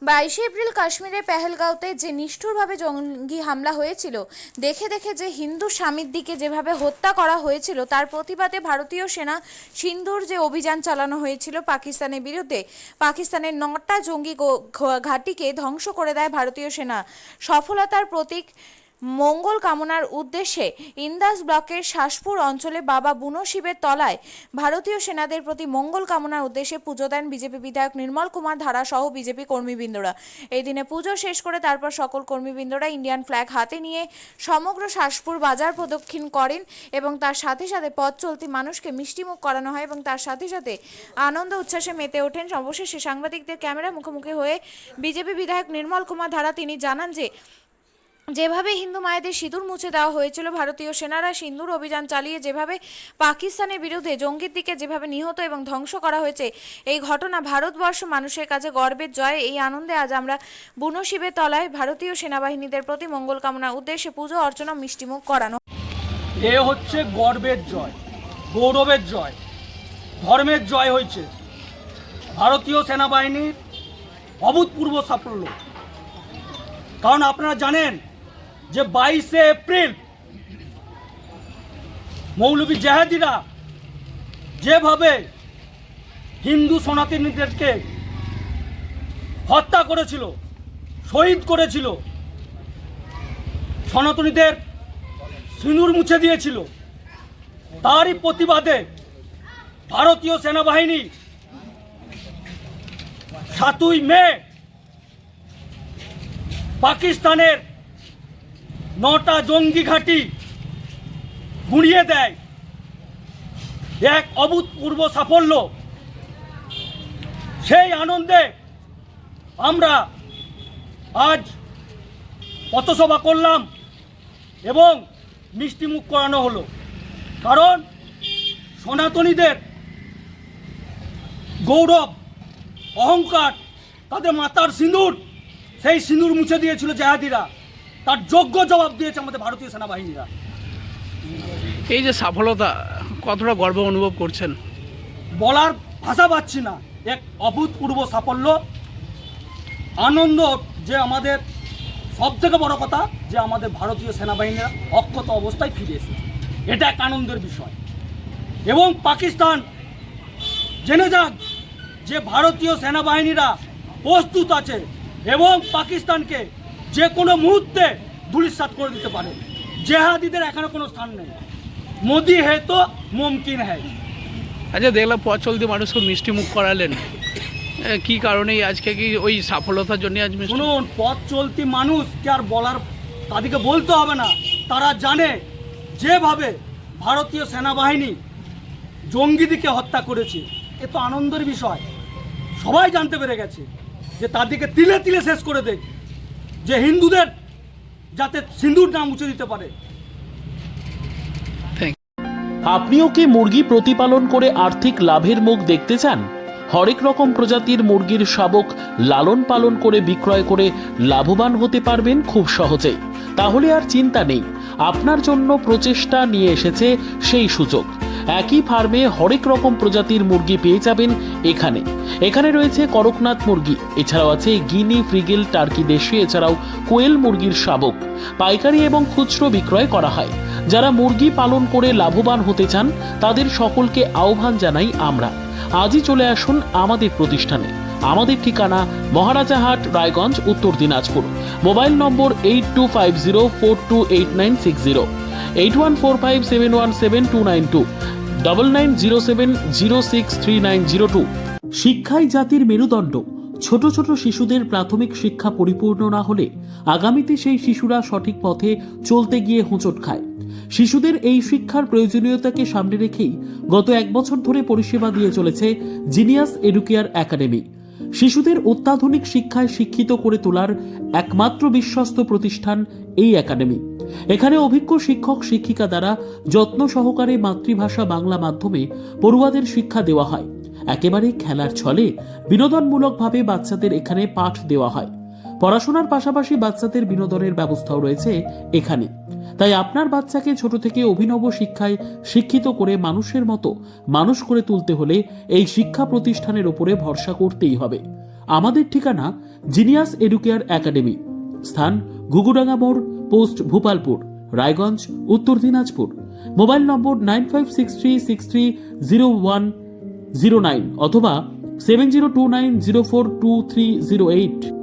22 April কাশ্মীরের পেহেলগাঁওতে যে নিষ্ঠুরভাবে জঙ্গি হামলা হয়েছিল, দেখে দেখে যে হিন্দু স্বামীর দিকে যেভাবে হত্যা করা হয়েছিল, তার প্রতিবাদে ভারতীয় সেনা সিন্ধুর যে অভিযান চালানো হয়েছিল পাকিস্তানের বিরুদ্ধে, পাকিস্তানের 9টা জঙ্গি ঘাঁটিকে ধ্বংস করে দেয় ভারতীয় সেনা। সফলতার প্রতীক মঙ্গল কামনার উদ্দেশ্যে ইন্দাস ব্লকের শাসপুর অঞ্চলে বাবা বুনো শিবের তলায় ভারতীয় সেনাদের প্রতি মঙ্গল কামনার উদ্দেশ্যে পুজো দেন বিজেপি বিধায়ক নির্মল কুমার ধারা সহ বিজেপি কর্মীবৃন্দরা। এই দিনে পুজো শেষ করে তারপর সকল কর্মীবৃন্দরা ইন্ডিয়ান ফ্ল্যাগ হাতে নিয়ে সমগ্র শাসপুর বাজার প্রদক্ষিণ করেন এবং তার সাথে সাথে পথ চলতি মানুষকে মিষ্টিমুখ করানো হয় এবং তার সাথে সাথে আনন্দ উচ্ছ্বাসে মেতে ওঠেন। অবশেষে সাংবাদিকদের ক্যামেরা মুখোমুখি হয়ে বিজেপি বিধায়ক নির্মল কুমার ধারা তিনি জানান যে যেভাবে হিন্দু মায়েদের সিঁদুর মুছে দেওয়া হয়েছিল, ভারতীয় সেনারা সিঁদুর অভিযান চালিয়ে যেভাবে পাকিস্তানের বিরুদ্ধে জঙ্গির দিকে যেভাবে নিহত এবং ধ্বংস করা হয়েছে, এই ঘটনা ভারতবর্ষ মানুষের কাছে গর্বের জয়। এই আনন্দে আজ আমরা বুনো শিবের তলায় ভারতীয় সেনাবাহিনীদের প্রতি মঙ্গল কামনার উদ্দেশ্যে পুজো অর্চনা মিষ্টিমুখ করানো। এ হচ্ছে গর্বের জয়, গৌরবের জয়, ধর্মের জয় হয়েছে। ভারতীয় সেনাবাহিনীর অভূতপূর্ব সাফল্য। কারণ আপনারা জানেন যে 22শে এপ্রিল মৌলভী জেহাদিরা যেভাবে হিন্দু সনাতনীদেরকে হত্যা করেছিল, শহীদ করেছিল, সনাতনীদের সিঁদুর মুছে দিয়েছিল, তারই প্রতিবাদে ভারতীয় সেনাবাহিনী 7ই মে পাকিস্তানের 9টা জঙ্গি ঘাঁটি গুঁড়িয়ে দেয়। এক অভূতপূর্ব সাফল্য। সেই আনন্দে আমরা আজ পথসভা করলাম এবং মিষ্টিমুখ করানো হলো। কারণ সনাতনীদের গৌরব, অহংকার, তাদের মাতার সিঁদুর, সেই সিঁদুর মুছে দিয়েছিল জেহাদিরা, তার যোগ্য জবাব দিয়েছে আমাদের ভারতীয় সেনাবাহিনীরা। এই যে সফলতা, কতটা গর্ব অনুভব করছেন? বলার ভাষা পাচ্ছি না। এক অভূতপূর্ব সাফল্য, আনন্দ। যে আমাদের সবথেকে বড় কথা যে আমাদের ভারতীয় সেনাবাহিনীরা অক্ষত অবস্থায় ফিরে এসেছে, এটা এক আনন্দের বিষয়। এবং পাকিস্তান জেনে যাক যে ভারতীয় সেনাবাহিনীরা প্রস্তুত আছে এবং পাকিস্তানকে যে কোনো মুহূর্তে ধূলিসাৎ করে দিতে পারে। জেহাদিদের এখানে কোনো স্থান নেই। মোদি হে তো মুমকিন হ্যায়। আচ্ছা, দেখলাম পথ চলতি মানুষকে মিষ্টি মুখ করালেন, কি কারণে আজকে? কি ওই সফলতার জন্য আজ? শুনুন, পথ চলতি মানুষকে আর বলার, তাদেরকে বলতে হবে না, তারা জানে যেভাবে ভারতীয় সেনাবাহিনী জঙ্গিদিকে হত্যা করেছে। এ তো আনন্দের বিষয়। সবাই জানতে পেরে গেছে যে তাদেরকে তিলে তিলে শেষ করে দেয়, যে হিন্দুদের যাতে সিঁদুর না মুছে দিতে পারে। আপনিও কি মুরগি প্রতিপালন করে আর্থিক লাভের মুখ দেখতে চান? হরেক রকম প্রজাতির মুরগির শাবক লালন পালন করে বিক্রয় করে লাভবান হতে পারবেন খুব সহজেই। তাহলে আর চিন্তা নেই, আপনার জন্য প্রচেষ্টা নিয়ে এসেছে সেই সুযোগ। একই ফার্মে হরেক রকম প্রজাতির মুরগি পেয়ে যাবেন এখানে। এখানে রয়েছে করকনাথ মুরগি, এছাড়াও আছে গিনি, ফ্রিগেল, টার্কি দেশি, এছাড়াও কোয়েল মুরগির শাবক। পাইকারি এবং খুচরো বিক্রয় করা হয়। যারা মুরগি পালন করে লাভবান হতে চান তাদের সকলকে আহ্বান জানাই আমরা। আজই চলে আসুন আমাদের প্রতিষ্ঠানে। আমাদের ঠিকানা মহারাজাহাট, রায়গঞ্জ, উত্তর দিনাজপুর। মোবাইল নম্বর 8250428960, 8145717292, 9907063902। শিক্ষাই জাতির মেরুদণ্ড। ছোট ছোট শিশুদের প্রাথমিক শিক্ষা পরিপূর্ণ না হলে আগামীতে সেই শিশুরা সঠিক পথে চলতে গিয়ে হোঁচট খায়। শিশুদের এই শিক্ষার প্রয়োজনীয়তাকে সামনে রেখেই গত 1 বছর ধরে পরিষেবা দিয়ে চলেছে জিনিয়াস এডুকেয়ার একাডেমি। শিশুদের অত্যাধুনিক শিক্ষায় শিক্ষিত করে তোলার একমাত্র বিশ্বস্ত প্রতিষ্ঠান এই একাডেমি। এখানে অভিজ্ঞ শিক্ষক শিক্ষিকা দ্বারা যত্ন সহকারে মাতৃভাষা বাংলা মাধ্যমে পড়ুয়াদের শিক্ষা দেওয়া হয়। একেবারে খেলার ছলে বিনোদনমূলকভাবে বাচ্চাদের এখানে পাঠ দেওয়া হয়। পড়াশোনার পাশাপাশি বাচ্চাদের বিনোদনের ব্যবস্থাও রয়েছে এখানে। তাই আপনার বাচ্চাকে ছোট থেকে অভিনব শিক্ষায় শিক্ষিত করে মানুষের মতো মানুষ করে তুলতে হলে এই শিক্ষা প্রতিষ্ঠানের উপরে ভরসা করতেই হবে। আমাদের ঠিকানা জিনিয়াস এডুকেয়ার একাডেমি, স্থান ঘুঘুডাঙ্গা মোড়, পোস্ট ভূপালপুর, রায়গঞ্জ, উত্তর দিনাজপুর। মোবাইল নম্বর 9563630109 অথবা 7029042308।